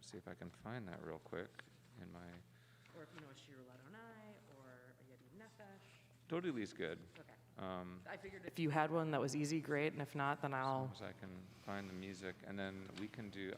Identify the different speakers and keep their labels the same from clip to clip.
Speaker 1: see if I can find that real quick in my.
Speaker 2: Or if you know a Shir Ladonai or a Yadid Nefesh.
Speaker 1: Dodili's good.
Speaker 2: Okay. I figured if you had one that was easy, great, and if not, then
Speaker 1: As
Speaker 2: I'll.
Speaker 1: long as I can find the music, and then we can do.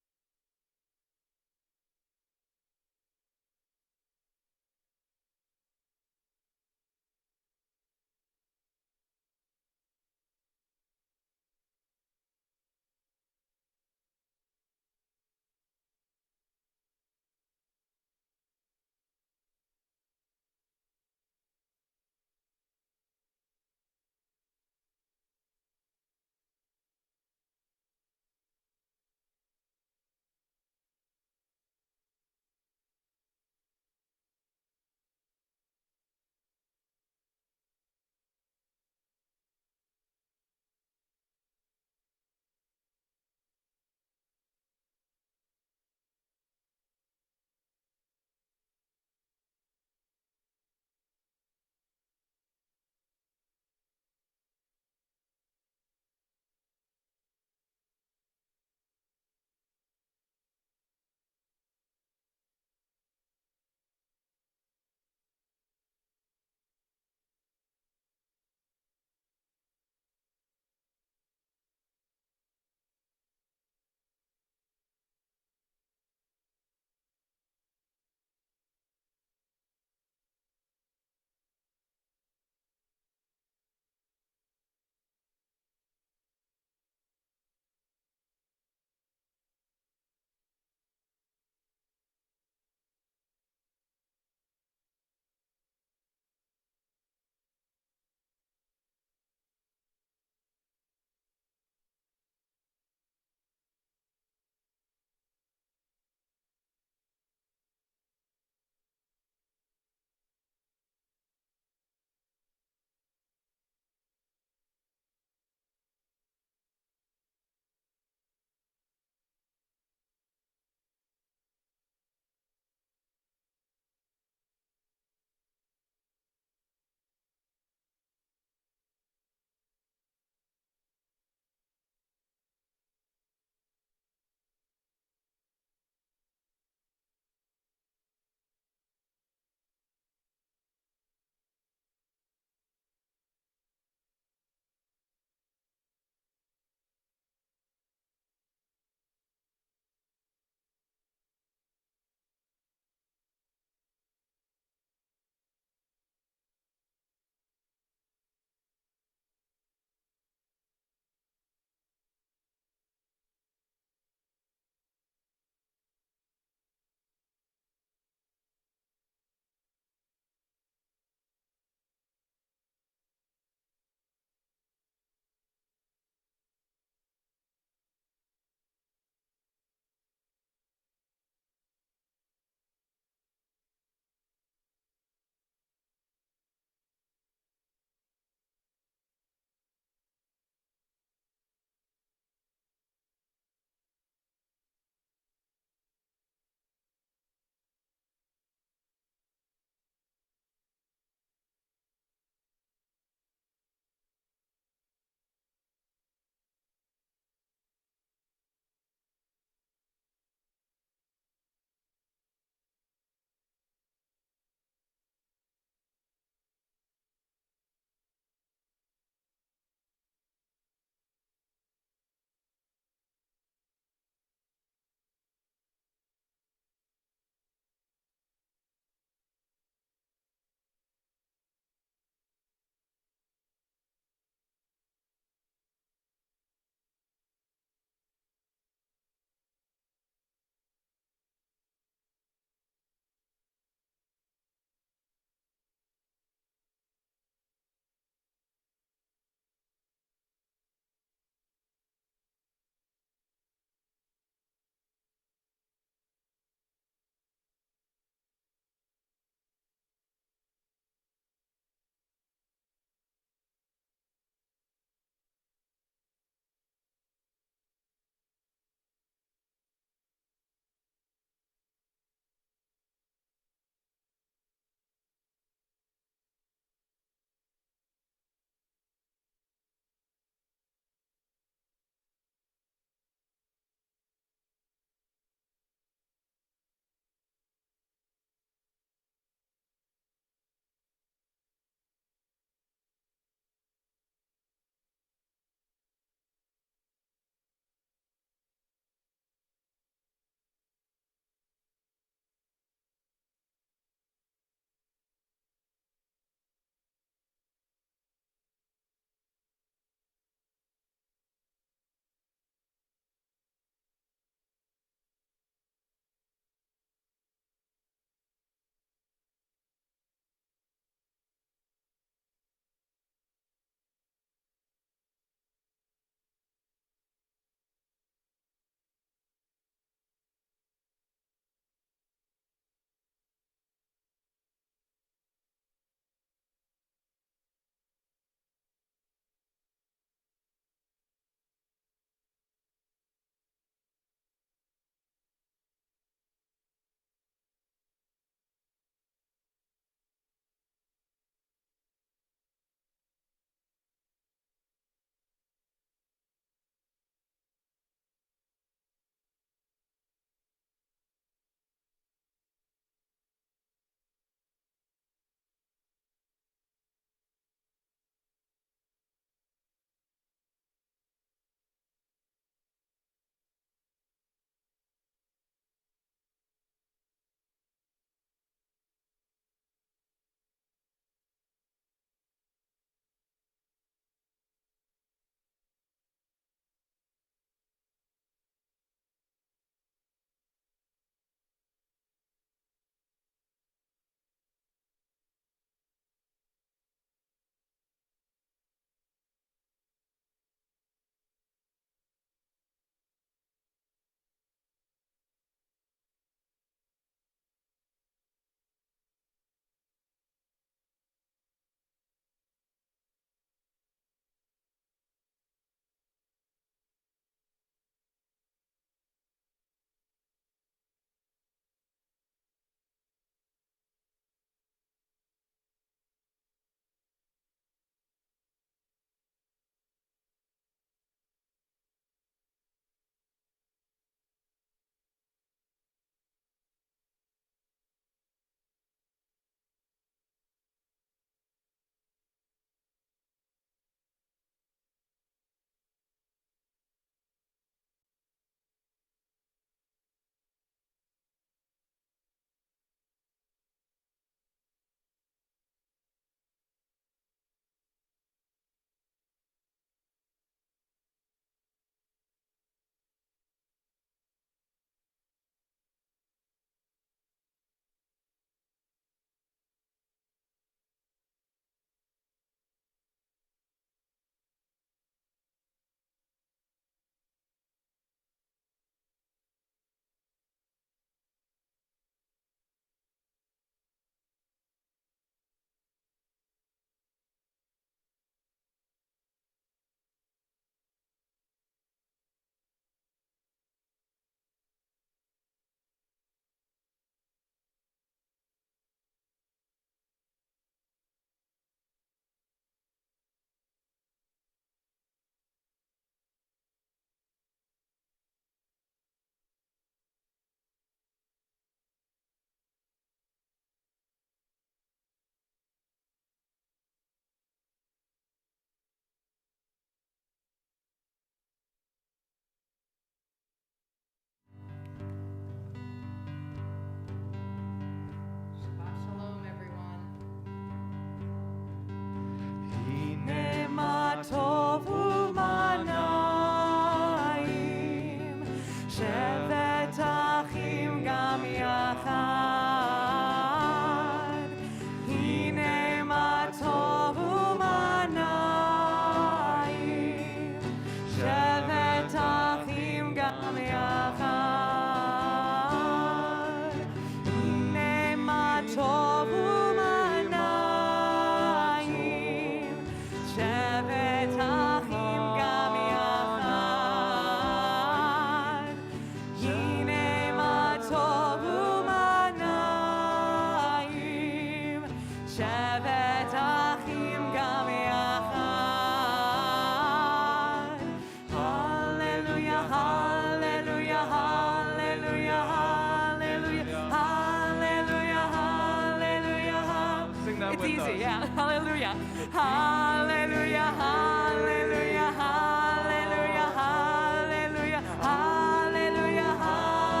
Speaker 1: with
Speaker 2: easy,
Speaker 1: us.
Speaker 2: yeah. Hallelujah. Hallelujah, hallelujah, hallelujah, hallelujah, hallelujah, hallelujah,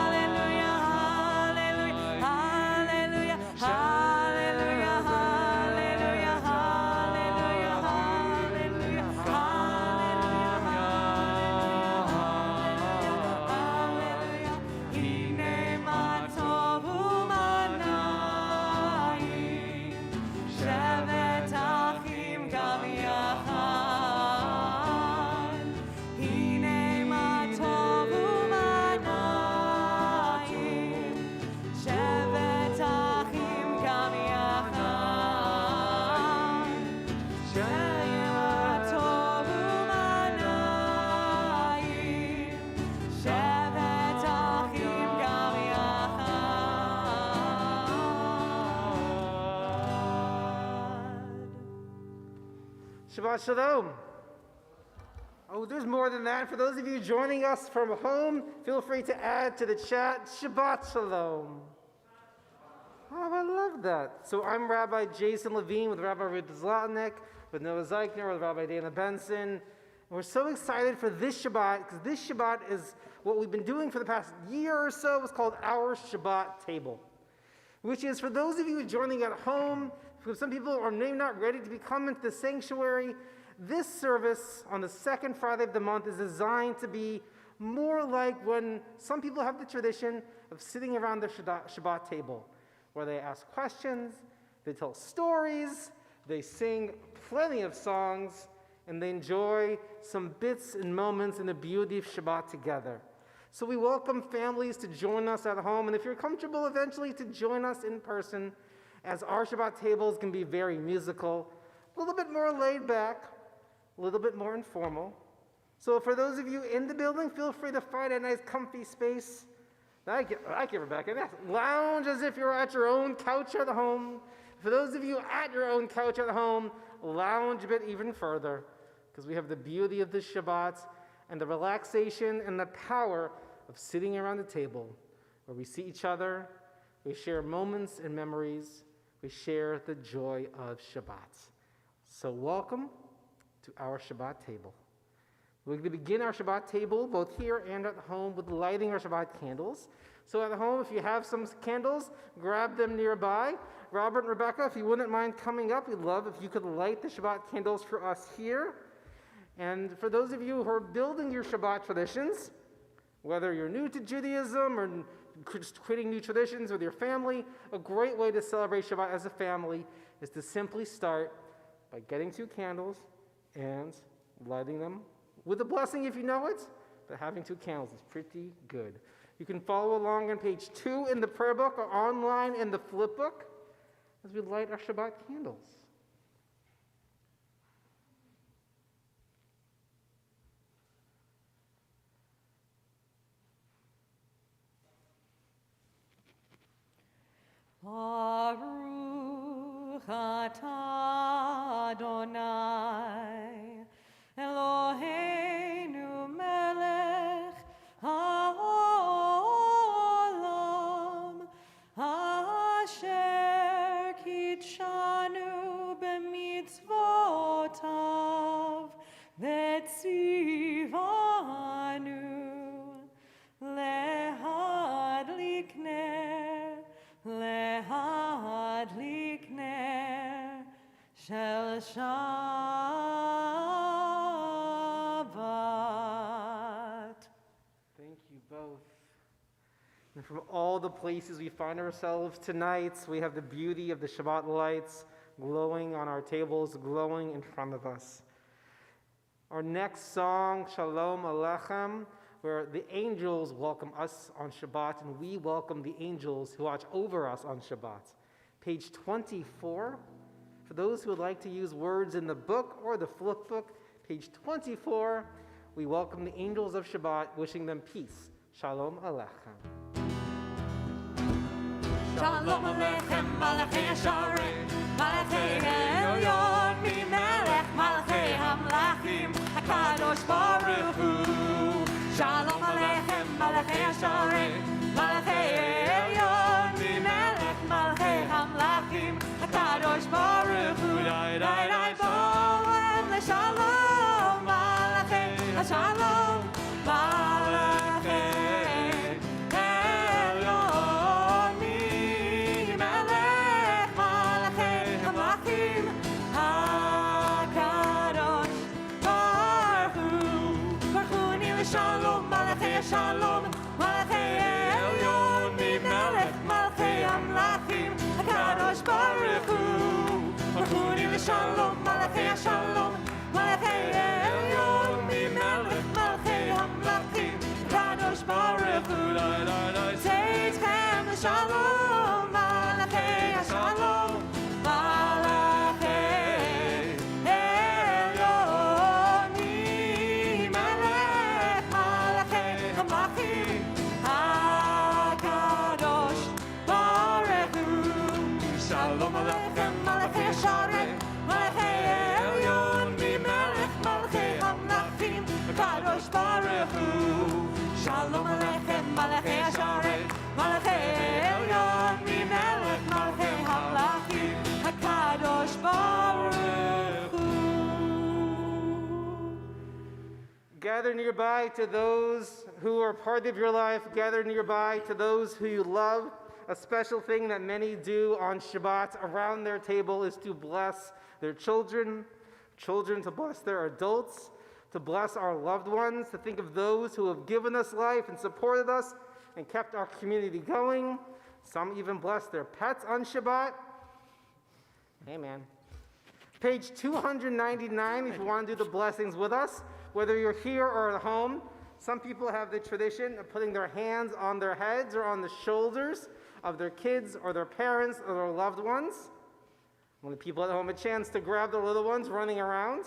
Speaker 2: hallelujah, hallelujah, hallelujah, hallelujah, hallelujah, hallelujah, hallelujah. Hine ma tov u'manayim, shevet achim gam yachad. Hine ma tov u'manayim, shevet achim gam yachad. Shevet tov u'manayim, shevet achim gam yachad.
Speaker 3: Shabbat Shalom. Oh, there's more than that. For those of you joining us from home, feel free to add to the chat, Shabbat Shalom. Oh, I love that. So I'm Rabbi Jason Levine with Rabbi Ruth Zlotnick, with Noah Zeichner, with Rabbi Dana Benson. And we're so excited for this Shabbat, because this Shabbat is what we've been doing for the past year or so. It's called our Shabbat table, which is for those of you joining at home, because some people are maybe not ready to come into the sanctuary, this service on the second Friday of the month is designed to be more like when some people have the tradition of sitting around the Shabbat table, where they ask questions, they tell stories, they sing plenty of songs, and they enjoy some bits and moments in the beauty of Shabbat together. So we welcome families to join us at home, and if you're comfortable eventually to join us in person, as our Shabbat tables can be very musical, a little bit more laid back, a little bit more informal. So for those of you in the building, feel free to find a nice comfy space. I give Rebecca that. Lounge as if you're at your own couch at home. For those of you at your own couch at home, lounge a bit even further, because we have the beauty of the Shabbat and the relaxation and the power of sitting around the table, where we see each other, we share moments and memories, we share the joy of Shabbat. So welcome to our Shabbat table. We're going to begin our Shabbat table, both here and at home, with lighting our Shabbat candles. So at home, if you have some candles, grab them nearby. Robert and Rebecca, if you wouldn't mind coming up, we'd love if you could light the Shabbat candles for us here. And for those of you who are building your Shabbat traditions, whether you're new to Judaism or just creating new traditions with your family, a great way to celebrate Shabbat as a family is to simply start by getting 2 candles and lighting them with a blessing if you know it, but having 2 candles is pretty good. You can follow along on page 2 in the prayer book or online in the flip book as we light our Shabbat candles.
Speaker 2: Baruch atah Adonai, Eloheinu melech haolam, asher kitshanu b'mitzvotav, v'tzivanu lehadlik ner, lehadlik ner shel Shabbat.
Speaker 3: Thank you both. And from all the places we find ourselves tonight, we have the beauty of the Shabbat lights glowing on our tables, glowing in front of us. Our next song, Shalom Alechem, where the angels welcome us on Shabbat, and we welcome the angels who watch over us on Shabbat. Page 24. For those who would like to use words in the book or the flip book, page 24, we welcome the angels of Shabbat, wishing them peace. Shalom Alechem.
Speaker 2: Shalom Aleichem, Malachei Hasharim, Malachei Elyon, Mimelech, Malachei Hamlachim, HaKadosh Baruch Hu. Shalom Aleichem, Malachei Hasharim, Malachei Elyon, Mimelech, Malachei Hamlachim, HaKadosh Baruch Hu.
Speaker 4: Shalom, Malachei Elyon, Melech Malchei Amlachim, HaKadosh Baruch Hu. Malchuni L'Shalom, Malachei Shalom, Malachei Elyon, Melech Malchei Amlachim, HaKadosh Baruch Hu. Seitchem L'Shalom, Malachei Shalom, Malachei Elyon, Melech Malchei Amlachim, HaKadosh Baruch Hu. Shalom Aleichem, Malachei Sharei, Malachei Elyon, Melech Malchei Amlachim, HaKadosh Baruch Hu. Shalom Aleichem, Malachei Sharei, Malachei Elyon, Melech Malchei Amlachim, HaKadosh Baruch Hu.
Speaker 3: Gather nearby to those who are part of your life. Gather nearby to those who you love. A special thing that many do on Shabbat around their table is to bless their children, children to bless their adults, to bless our loved ones, to think of those who have given us life and supported us and kept our community going. Some even bless their pets on Shabbat. Amen. Page 299, if you want to do the blessings with us, whether you're here or at home. Some people have the tradition of putting their hands on their heads or on the shoulders of their kids or their parents or their loved ones. When the people at home a chance to grab their little ones running around.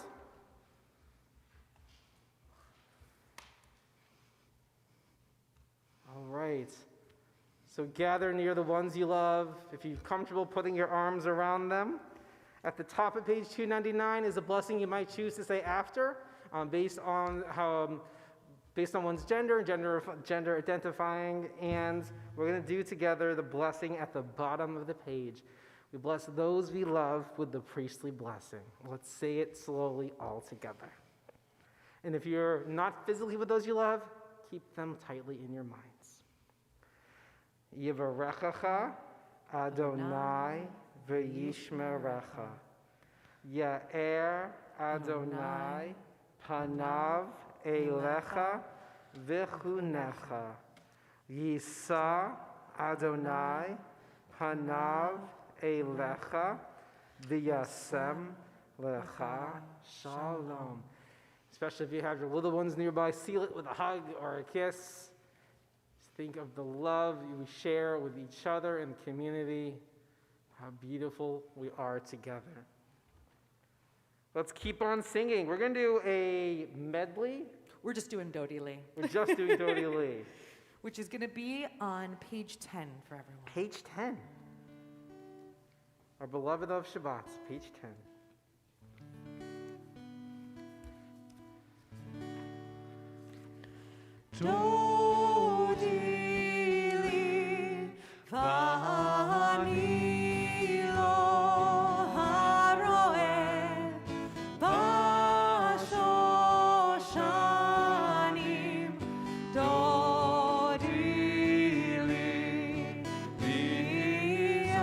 Speaker 3: All right. So gather near the ones you love. If you're comfortable putting your arms around them. At the top of page 299 is a blessing you might choose to say after, based on one's gender identifying, and we're going to do together the blessing at the bottom of the page. We bless those we love with the priestly blessing. Let's say it slowly all together. And if you're not physically with those you love, keep them tightly in your minds. Yivarechacha Adonai v'yishmerecha. Ya'er Adonai panav elecha v'chunecha. Yisa Adonai panav elecha v'yasem lecha shalom. Especially if you have your little ones nearby, seal it with a hug or a kiss. Just think of the love we share with each other and community, how beautiful we are together. Let's keep on singing. We're going to do a medley.
Speaker 2: We're just doing Dodi Lee,
Speaker 3: We're just doing Dodi Lee.
Speaker 2: which is going to be on page 10 for everyone.
Speaker 3: Page 10. Our beloved of Shabbats, page 10.
Speaker 4: Dodi Li v'ani lo haroeh b'shoshanim. Dodi Li v'yolam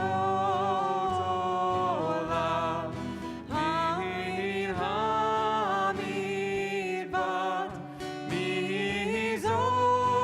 Speaker 4: min hamidbat mizot.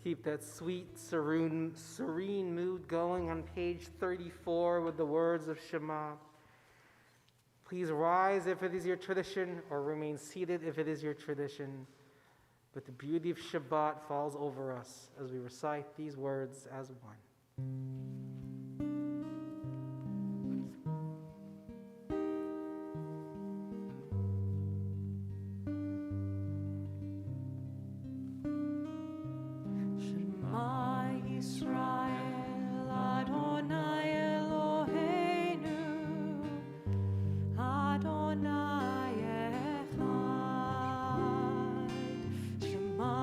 Speaker 3: keep that sweet, serene mood going on page 34 with the words of Shema. Please rise if it is your tradition, or remain seated if it is your tradition. But the beauty of Shabbat falls over us as we recite these words as one.
Speaker 4: Shema Yisrael Adonai Eloheinu Adonai Echad. Shema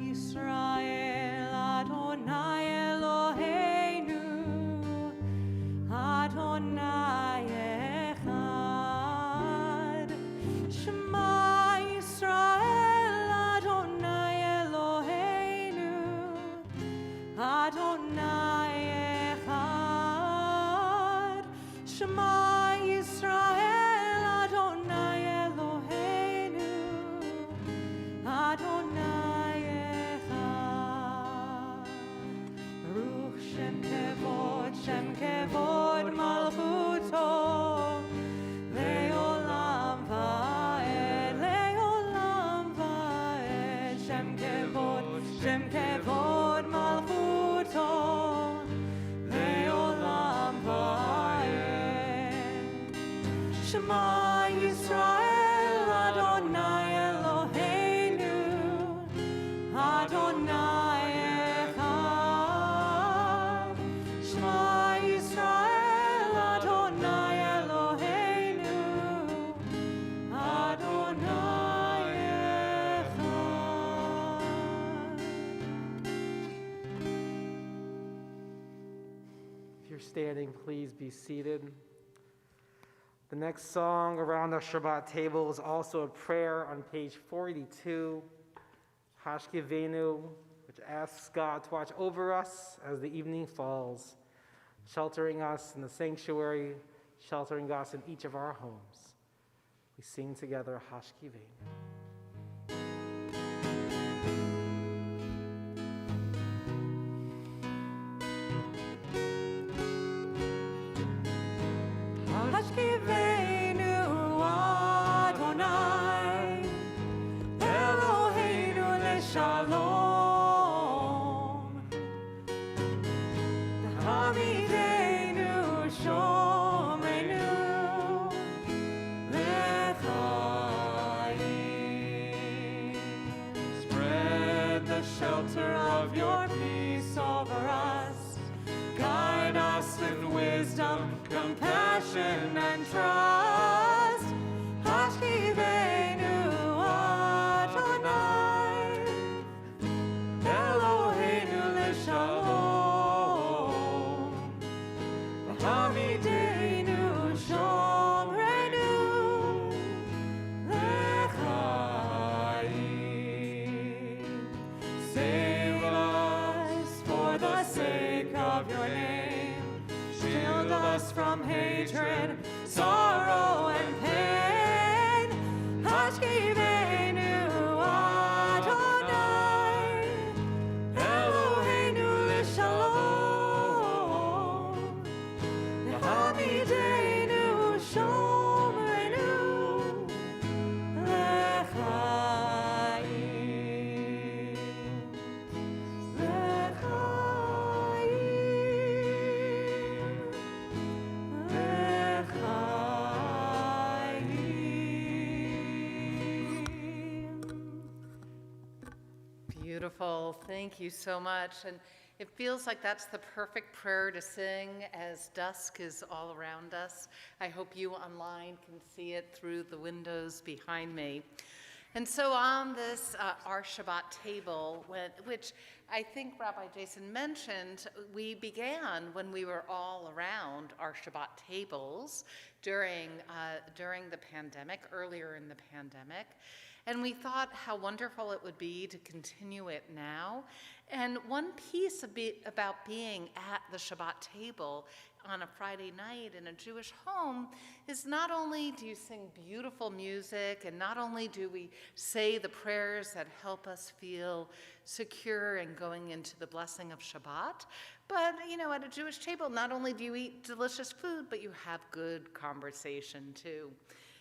Speaker 4: Yisrael Adonai Eloheinu Adonai Echad. Shema Yisrael Adonai Eloheinu Adonai Echad. Shema Yisrael Adonai Eloheinu Adonai Echad. Baruch Shem Kevod Malchuto Leolam Va'ed Leolam Va'ed. Shem Kevod Malchuto Leolam Va'ed. Shema Yisrael Adonai Eloheinu Adonai Echad. Shema Yisrael Adonai Eloheinu Adonai Echad.
Speaker 3: If you're standing, please be seated. The next song around our Shabbat table is also a prayer on page 42, Hashkivenu, which asks God to watch over us as the evening falls, sheltering us in the sanctuary, sheltering us in each of our homes. We sing together Hashkivenu.
Speaker 4: Hashkivenu Adonai Eloheinu leshalom. Hamidenu shomrenu lechaim. Spread the shelter of your peace over us. Guide us in wisdom, compassion, and trust. Hashkivenu Adonai Eloheinu leshalom. Hamidenu shomrenu lechaim. Save us for the sake of your name. Shield us from hatred, sorrow, and pain. Hashkivenu Adonai Eloheinu leshalom. Hamidenu shomrenu lechaim.
Speaker 2: Beautiful. Thank you so much. And it feels like that's the perfect prayer to sing as dusk is all around us. I hope you online can see it through the windows behind me. And so on this, our Shabbat table, which I think Rabbi Jason mentioned, we began when we were all around our Shabbat tables during the pandemic, earlier in the pandemic. And we thought how wonderful it would be to continue it now. And one piece about being at the Shabbat table on a Friday night in a Jewish home is not only do you sing beautiful music, and not only do we say the prayers that help us feel secure and going into the blessing of Shabbat, but at a Jewish table, not only do you eat delicious food, but you have good conversation too.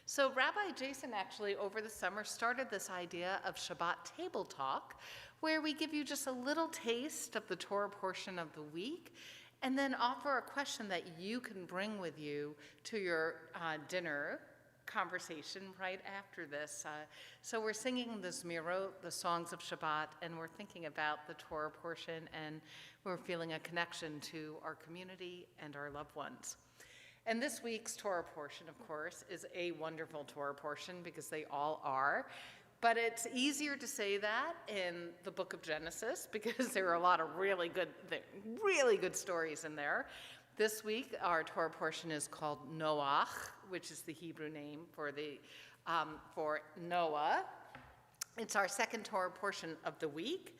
Speaker 2: So Rabbi Jason actually over the summer started this idea of Shabbat table talk, where we give you just a little taste of the Torah portion of the week, and then offer a question that you can bring with you to your dinner conversation right after this. So we're singing the Zmirot, the songs of Shabbat, and we're thinking about the Torah portion, and we're feeling a connection to our community and our loved ones. And this week's Torah portion, of course, is a wonderful Torah portion because they all are. But it's easier to say that in the book of Genesis because there are a lot of really good stories in there. This week, our Torah portion is called Noach, which is the Hebrew name for Noah. It's our second Torah portion of the week.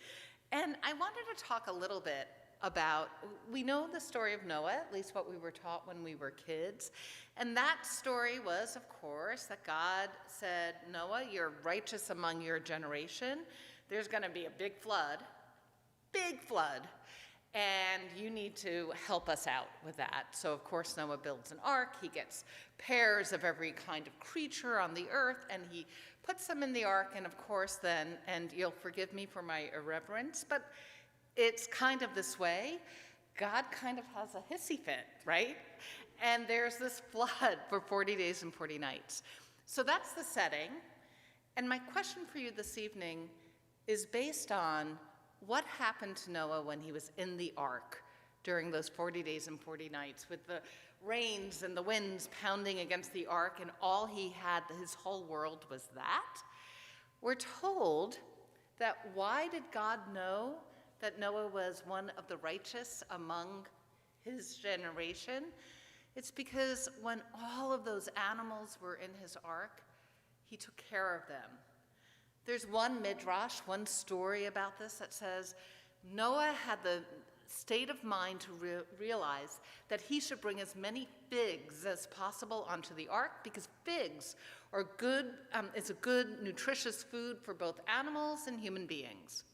Speaker 2: And I wanted to talk a little bit about, we know the story of Noah, at least what we were taught when we were kids. And that story was, of course, that God said, Noah, you're righteous among your generation. There's going to be a big flood, and you need to help us out with that. So, of course, Noah builds an ark. He gets pairs of every kind of creature on the earth, and he puts them in the ark. And, of course, then, and you'll forgive me for my irreverence, but it's kind of this way. God kind of has a hissy fit, right? And there's this flood for 40 days and 40 nights. So that's the setting. And my question for you this evening is based on what happened to Noah when he was in the ark during those 40 days and 40 nights with the rains and the winds pounding against the ark, and all he had, his whole world was that. We're told that why did God know that Noah was one of the righteous among his generation? It's because when all of those animals were in his ark, he took care of them. There's one midrash, one story about this that says Noah had the state of mind to realize that he should bring as many figs as possible onto the ark because figs are good, it's a good, nutritious food for both animals and human beings.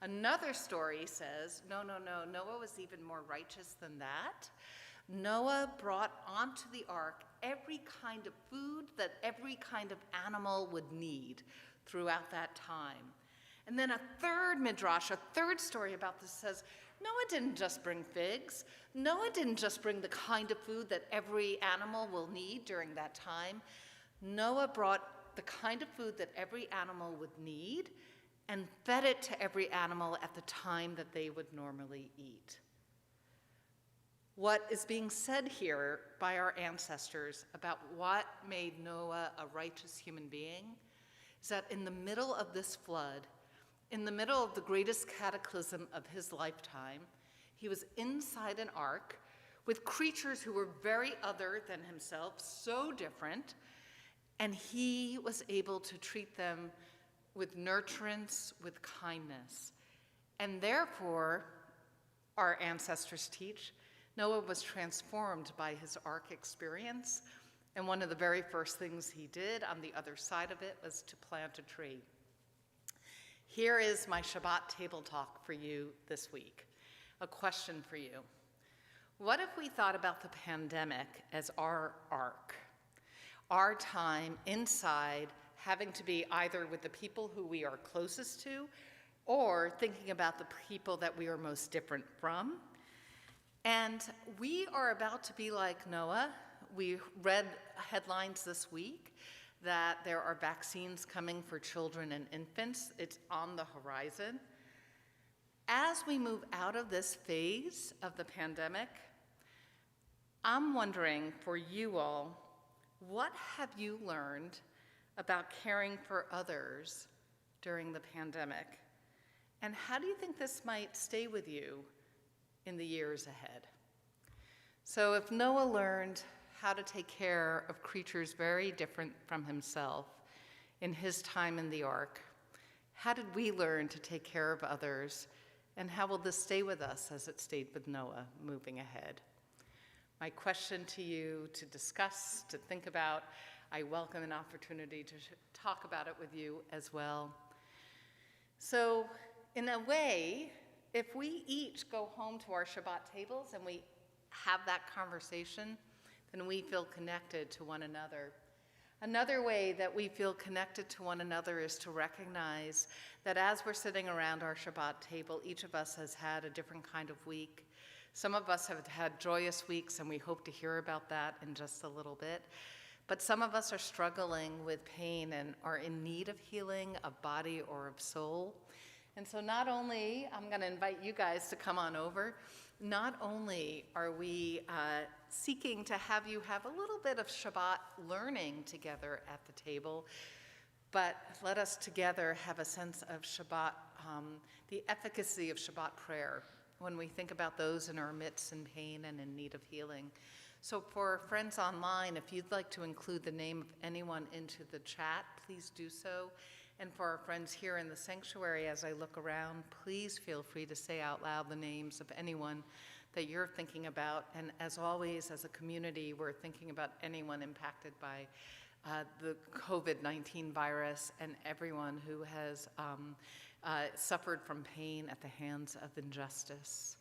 Speaker 2: Another story says, no, Noah was even more righteous than that. Noah brought onto the ark every kind of food that every kind of animal would need throughout that time. And then a third midrash, a third story about this says, Noah didn't just bring figs. Noah didn't just bring the kind of food that every animal will need during that time. Noah brought the kind of food that every animal would need and fed it to every animal at the time that they would normally eat. What is being said here by our ancestors about what made Noah a righteous human being is that in the middle of this flood, in the middle of the greatest cataclysm of his lifetime, he was inside an ark with creatures who were very other than himself, so different, and he was able to treat them with nurturance, with kindness. And therefore, our ancestors teach, Noah was transformed by his ark experience, and one of the very first things he did on the other side of it was to plant a tree. Here is my Shabbat table talk for you this week. A question for you. What if we thought about the pandemic as our ark? Our time inside having to be either with the people who we are closest to or thinking about the people that we are most different from. And we are about to be like Noah. We read headlines this week that there are vaccines coming for children and infants. It's on the horizon. As we move out of this phase of the pandemic, I'm wondering for you all, what have you learned about caring for others during the pandemic? And how do you think this might stay with you in the years ahead? So if Noah learned how to take care of creatures very different from himself in his time in the ark? How did we learn to take care of others? And how will this stay with us as it stayed with Noah moving ahead? My question to you to discuss, to think about, I welcome an opportunity to talk about it with you as well. So, in a way, if we each go home to our Shabbat tables and we have that conversation, then we feel connected to one another. Another way that we feel connected to one another is to recognize that as we're sitting around our Shabbat table, each of us has had a different kind of week. Some of us have had joyous weeks, and we hope to hear about that in just a little bit. But some of us are struggling with pain and are in need of healing of body or of soul. And so not only, I'm going to invite you guys to come on over, not only are we seeking to have you have a little bit of Shabbat learning together at the table, but let us together have a sense of Shabbat, the efficacy of Shabbat prayer when we think about those in our midst in pain and in need of healing. So for friends online, if you'd like to include the name of anyone into the chat, please do so. And for our friends here in the sanctuary, as I look around, please feel free to say out loud the names of anyone that you're thinking about. And as always, as a community, we're thinking about anyone impacted by the COVID-19 virus and everyone who has suffered from pain at the hands of injustice.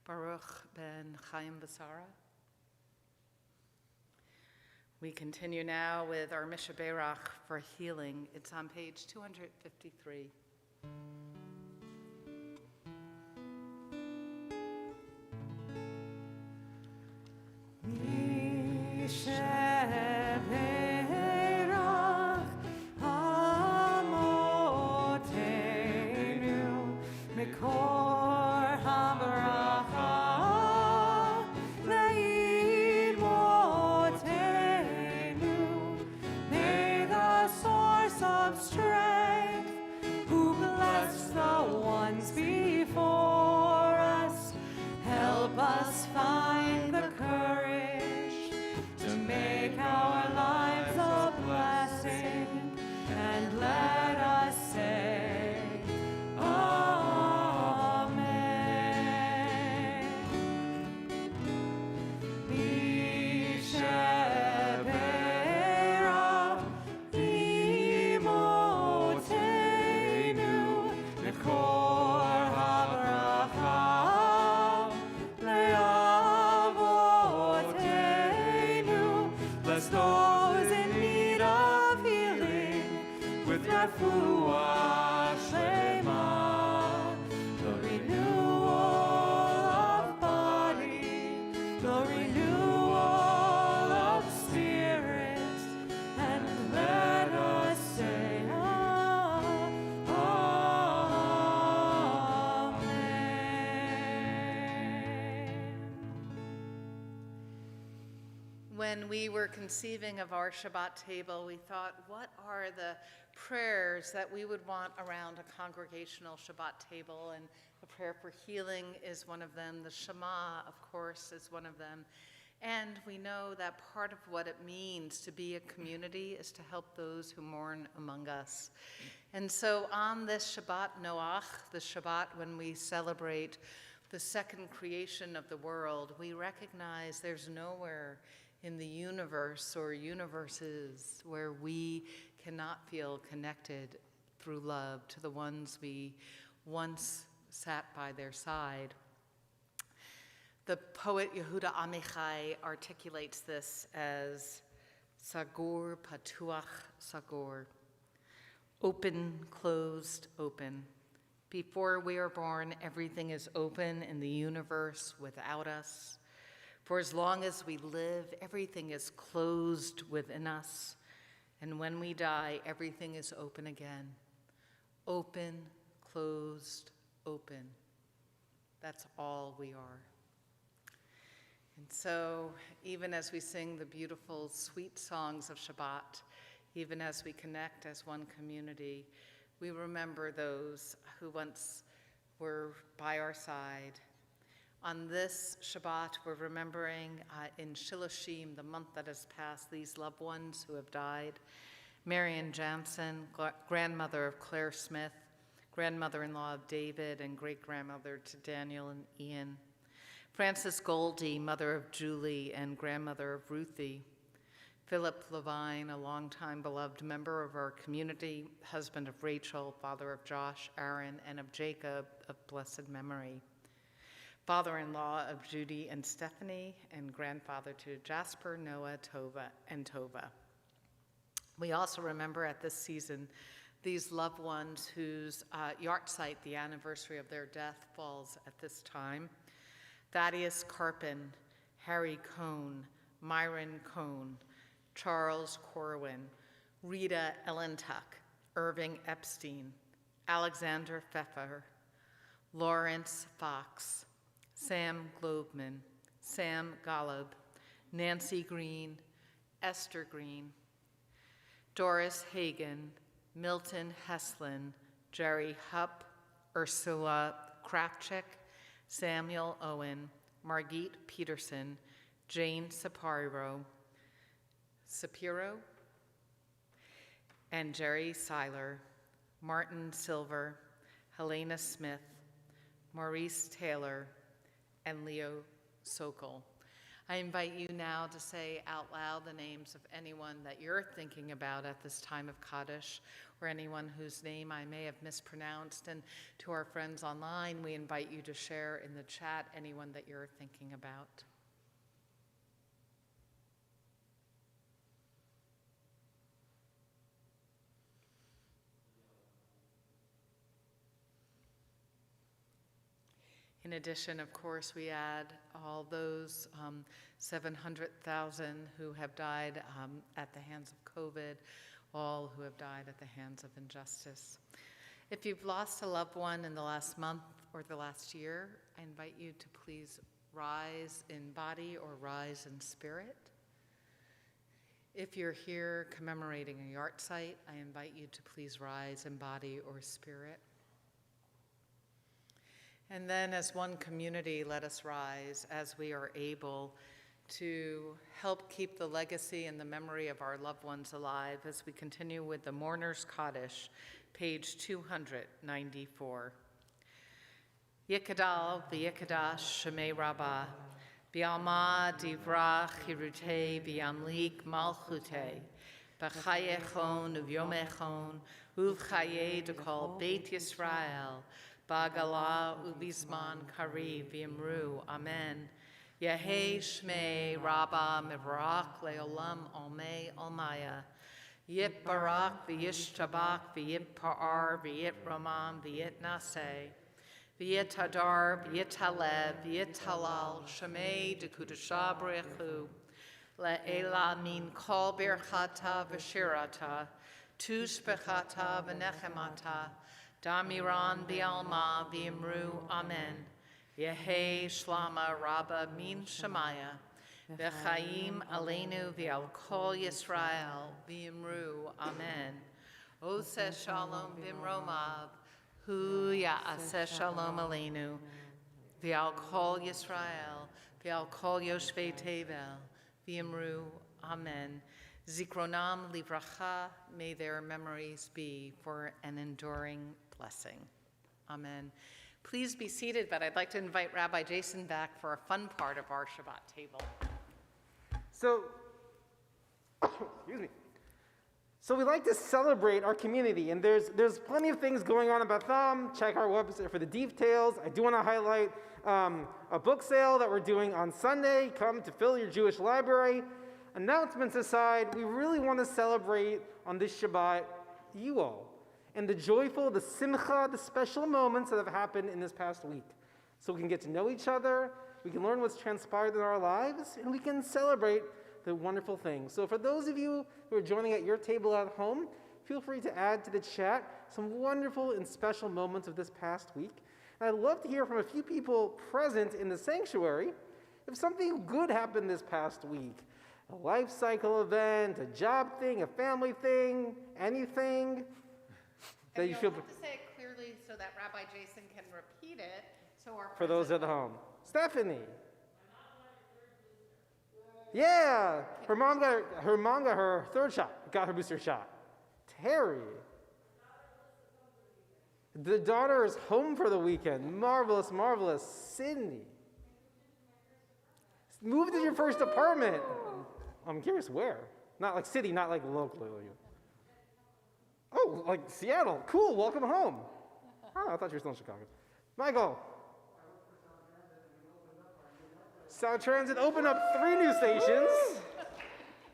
Speaker 2: Baruch ben Chaim Basara. We continue now with our Mishaberach for healing. It's on page 253. When we were conceiving of our Shabbat table, we thought, what are the prayers that we would want around a congregational Shabbat table? And the prayer for healing is one of them. The Shema, of course, is one of them. And we know that part of what it means to be a community is to help those who mourn among us. And so on this Shabbat Noach, the Shabbat when we celebrate the second creation of the world, we recognize there's nowhere in the universe or universes where we cannot feel connected through love to the ones we once sat by their side. The poet Yehuda Amichai articulates this as Sagur Patuach Sagur, open, closed, open. Before we are born, everything is open in the universe without us. For as long as we live, everything is closed within us. And when we die, everything is open again. Open, closed, open. That's all we are. And so, even as we sing the beautiful, sweet songs of Shabbat, even as we connect as one community, we remember those who once were by our side. On this Shabbat, we're remembering in Shiloshim, the month that has passed, these loved ones who have died. Marion Jansen, grandmother of Claire Smith, grandmother-in-law of David, and great-grandmother to Daniel and Ian. Frances Goldie, mother of Julie and grandmother of Ruthie. Philip Levine, a longtime beloved member of our community, husband of Rachel, father of Josh, Aaron, and of Jacob of blessed memory. Father-in-law of Judy and Stephanie, and grandfather to Jasper, Noah, Tova. We also remember at this season these loved ones whose yahrzeit, the anniversary of their death, falls at this time. Thaddeus Carpin, Harry Cohn, Myron Cohn, Charles Corwin, Rita Ellentuck, Irving Epstein, Alexander Pfeffer, Lawrence Fox, Sam Globman, Sam Golub, Nancy Green, Esther Green, Doris Hagan, Milton Heslin, Jerry Hupp, Ursula Krafchick, Samuel Owen, Margit Peterson, Jane Sapiro, and Jerry Seiler, Martin Silver, Helena Smith, Maurice Taylor, and Leo Sokol. I invite you now to say out loud the names of anyone that you're thinking about at this time of Kaddish, or anyone whose name I may have mispronounced. And to our friends online, we invite you to share in the chat anyone that you're thinking about. In addition, of course, we add all those 700,000 who have died at the hands of COVID, all who have died at the hands of injustice. If you've lost a loved one in the last month or the last year, I invite you to please rise in body or rise in spirit. If you're here commemorating a yahrzeit, I invite you to please rise in body or spirit. And then as one community, let us rise as we are able to help keep the legacy and the memory of our loved ones alive as we continue with the Mourner's Kaddish, page 294. Yikadal v'yikadash shemei rabbah, b'alma divrach hirutei v'yamlik malchutei, b'chayechon uv'yomechon uv'chayei dekol Beit Yisrael, Bagala ubizman kari v'imru, amen. Yehei shmei rabba mivrach leolam olmei olmaya. Yit barak v'yit tabak v'yit pa'ar v'yit ramam v'yit naseh. V'yit hadar v'yit halev v'yit halal shmei dekudasha b'rechu. Le'ela min kol birchata v'shirata. Tush bechata v'nechemata. Damiran bi'alma v'imru, amen. Yehei shlama rabba min shemaya. V'chaim aleinu v'al kol Yisrael v'imru, amen. Oseh shalom v'imromav. Hu ya'aseh shalom aleinu. V'al kol Yisrael v'al kol yoshvei tevel v'imru, amen. Zikronam livracha, may their memories be for an enduring blessing. Amen. Please be seated, but I'd like to invite Rabbi Jason back for a fun part of our Shabbat table.
Speaker 3: So, excuse me. So we like to celebrate our community, and there's plenty of things going on in Beth Am. Check our website for the details. I do want to highlight a book sale that we're doing on Sunday. Come to fill your Jewish library. Announcements aside, we really want to celebrate on this Shabbat you all, and the joyful, the simcha, the special moments that have happened in this past week. So we can get to know each other, we can learn what's transpired in our lives, and we can celebrate the wonderful things. So for those of you who are joining at your table at home, feel free to add to the chat some wonderful and special moments of this past week. And I'd love to hear from a few people present in the sanctuary if something good happened this past week. A life cycle event, a job thing, a family thing, anything. that
Speaker 2: And
Speaker 3: you
Speaker 2: you'll
Speaker 3: feel
Speaker 2: have to say it clearly so that Rabbi Jason can repeat it, so our
Speaker 3: for those
Speaker 2: friends
Speaker 3: at home? Stephanie. Yeah, her mom got her third shot, got her booster shot. Terry. The daughter is home for the weekend. Marvelous, marvelous. Sydney. Moved to your first apartment. I'm curious where. Not like city, not like locally. Oh, like Seattle. Cool, welcome home. Oh, I thought you were still in Chicago. Michael. Sound Transit opened up 3 new stations.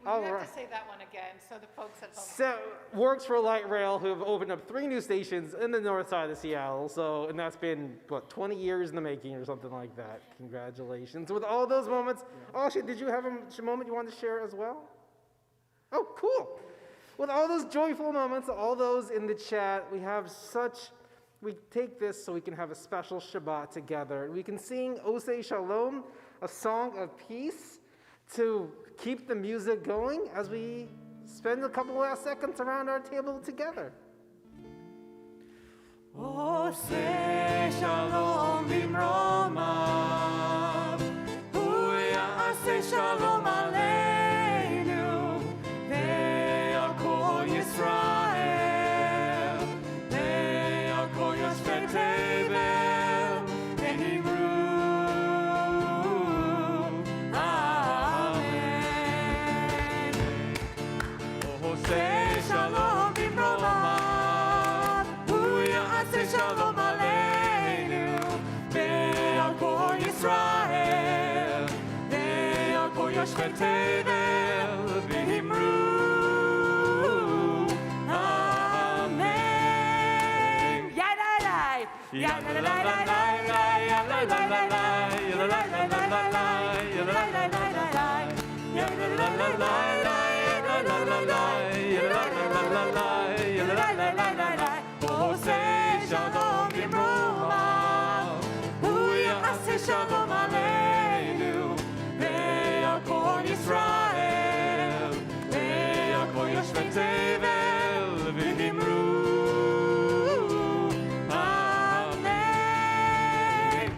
Speaker 2: We have to say that one again, so the folks at home.
Speaker 3: So, works for Light Rail, who have opened up 3 new stations in the north side of Seattle. So, and that's been, 20 years in the making or something like that. Congratulations. With all those moments, actually, did you have a moment you wanted to share as well? Oh, cool. With all those joyful moments, all those in the chat, we take this so we can have a special Shabbat together. We can sing Osei Shalom, a song of peace, to keep the music going as we spend a couple last seconds around our table together.
Speaker 4: Osei Shalom bimromav, hu ya'aseh shalom aleinu, ve'al kol Yisrael, ve'al kol yoshvei tevel, v'nimru. Amen. Osei Shalom bimromav, hu ya'aseh shalom aleinu, ve'al kol Yisrael, ve'al kol yoshvei tevel, v'nimru. Amen. Yadadai, yadadadadai, yadadadadai, yadadadadai, yadadadadai, yadadadadai, yadadadadai, yadadadadai. Osei Shalom bimromav, hu ya'aseh shalom aleinu, ve'al kol Yisrael, ve'al kol yoshvei tevel, v'nimru. Amen.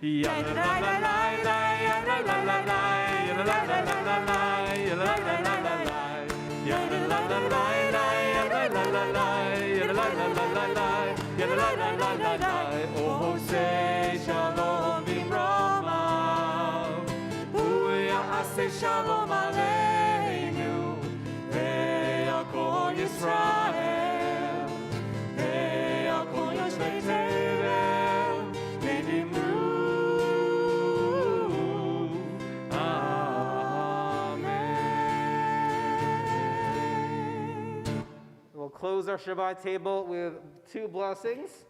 Speaker 4: Yadadadadai, yadadadadai, yadadadadai, yadadadadai, yadadadadai, yadadadadai, Osei Shalom bimromav, hu ya'aseh shalom aleinu, ve'al kol Yisrael, ve'al kol yoshvei tevel, v'nimru. Amen.
Speaker 3: We'll close our Shabbat table with 2 blessings.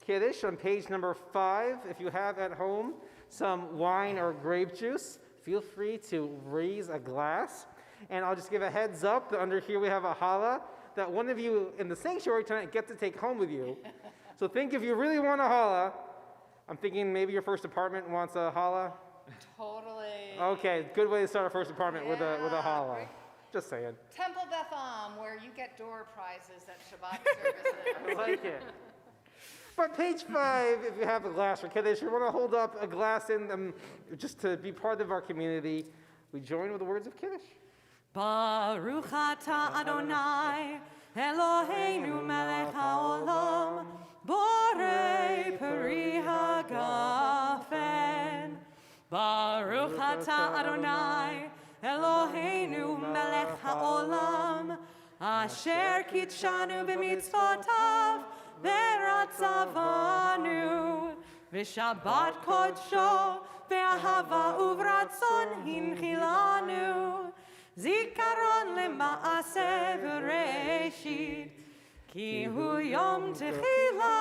Speaker 3: Kiddush on page number 5. If you have at home some wine or grape juice, feel free to raise a glass. And I'll just give a heads up that under here we have a challah that one of you in the sanctuary tonight get to take home with you. So think if you really want a challah, I'm thinking maybe your first apartment wants a challah.
Speaker 2: Totally.
Speaker 3: Okay, good way to start our first apartment with a
Speaker 2: Yeah,
Speaker 3: challah.
Speaker 2: great.
Speaker 3: Just saying.
Speaker 2: Temple Beth Am, where you get door prizes at Shabbat services.
Speaker 3: I like it. But page 5, if you have a glass for Kiddush, you want to hold up a glass in them just to be part of our community. We join with the words of Kiddush.
Speaker 4: Baruch atah Adonai, Eloheinu melech haolam, borei peri hagafen. Baruch atah Adonai, Eloheinu melech haolam, asher kitshanu b'mitzvotav, v'ratzavanu, v'shabbat kodsho, v'ahava uvratzon hinchilanu, zikaron lema'aseh v'reshit, ki hu yom techila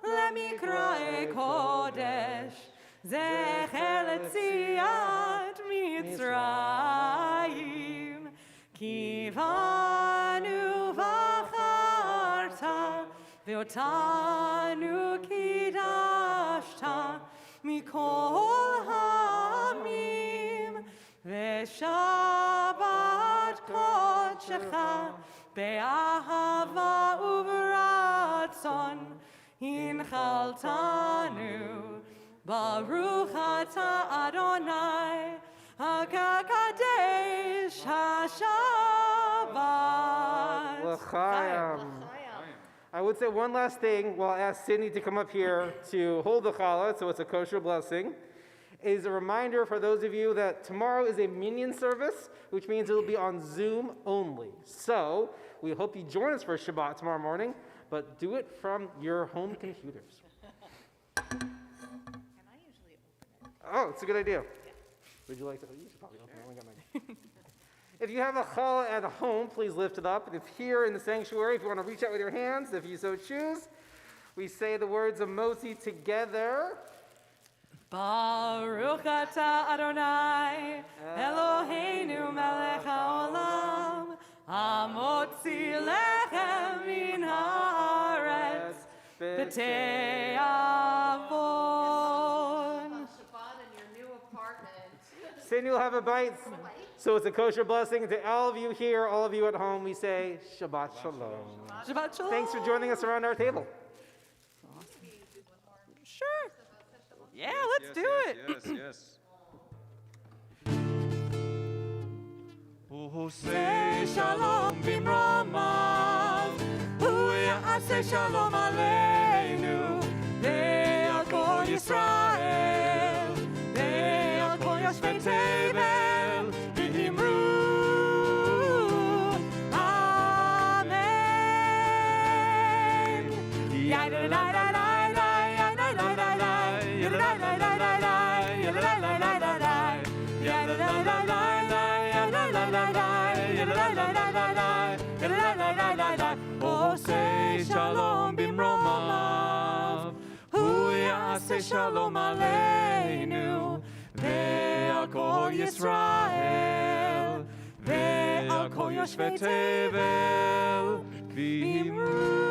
Speaker 4: lemikrae kodesh, zecher letziat Mitzrayim, ki vanu v'acharta, ve'otanu kidashta, mikol ha'amim, ve'shabbat kodshecha באהבה וברצון הנחלתנו. ברוך אתה אדוני הקדש השבת.
Speaker 3: L'chaim. I would say one last thing. Well, I'll ask Sydney to come up here to hold the challah, so it's a kosher blessing. Is a reminder for those of you that tomorrow is a minyan service, which means it'll be on Zoom only. So we hope you join us for Shabbat tomorrow morning, but do it from your home computers. Oh, it's a good idea. Would you like to? You should probably open it. I got mine. If you have a challah at home, please lift it up. And if here in the sanctuary, if you want to reach out with your hands, if you so choose, we say the words of Motzi together.
Speaker 4: Baruch atah Adonai, Eloheinu melech haolam, hamotzi lechem min haaretz, b'te'avon.
Speaker 2: Shabbat in your new apartment.
Speaker 3: Sydney will have a bite. So it's a kosher blessing to all of you here, all of you at home. We say Shabbat Shalom.
Speaker 4: Shabbat shalom.
Speaker 3: Thanks for joining us around our table.
Speaker 4: Sure. Yeah, let's do it.
Speaker 1: Yes.
Speaker 4: Say shalom bimromav, hu ya'aseh shalom aleinu, ve'al kol Yisrael, ve'al kol yoshvei tevel, v'himru, amen. Oh, say shalom bimromav, hu ya'aseh shalom aleinu, ve'al kol Yisrael, ve'al kol yoshvei tevel, v'himru.